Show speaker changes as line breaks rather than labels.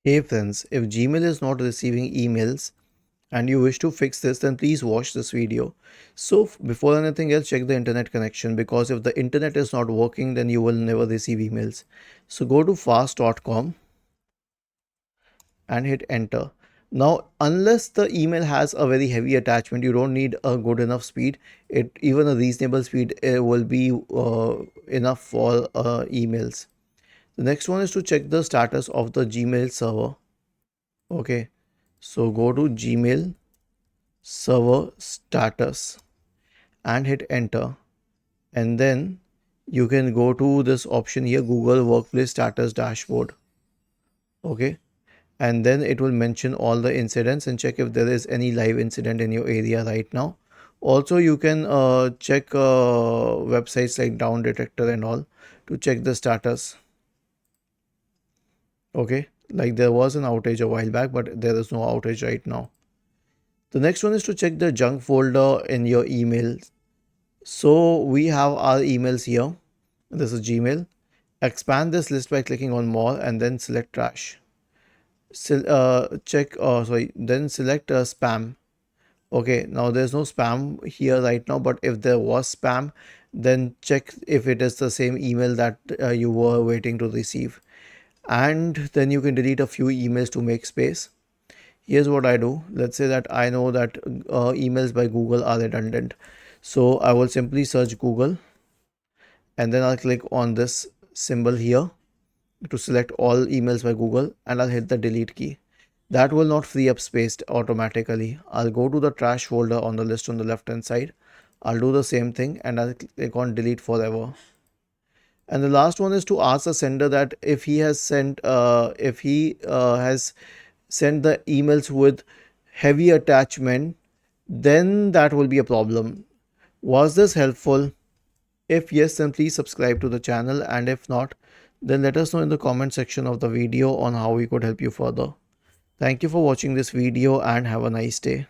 Hey friends, if Gmail is not receiving emails and you wish to fix this, then please watch this video. So before anything else, check the internet connection, because if the internet is not working, then you will never receive emails. So go to fast.com and hit enter. Now, unless the email has a very heavy attachment, you don't need a good enough speed. Even a reasonable speed will be enough for emails. The next one is to check the status of the Gmail server. Okay, so go to Gmail server status and hit enter, and then you can go to this option here, Google Workplace Status Dashboard. Okay, and then it will mention all the incidents and check if there is any live incident in your area right now. Also, you can check websites like Down Detector and all to check the status. Okay, like there was an outage a while back, but there is no outage right now. The next one is to check the junk folder in your email. So we have our emails here. This is Gmail. Expand this list by clicking on more and then select trash. Then select spam. Okay, now there's no spam here right now, but if there was spam, then check if it is the same email that you were waiting to receive. And then you can delete a few emails to make space. Here's what I do. Let's say that I know that emails by Google are redundant. So I will simply search Google and then I'll click on this symbol here to select all emails by Google, and I'll hit the delete key. That will not free up space automatically. I'll go to the trash folder on the list on the left hand side. I'll do the same thing and I'll click on delete forever. And the last one is to ask the sender that if he has sent the emails with heavy attachment, then that will be a problem. Was this helpful? If yes, then please subscribe to the channel, and if not, then let us know in the comment section of the video on how we could help you further. Thank you for watching this video and have a nice day.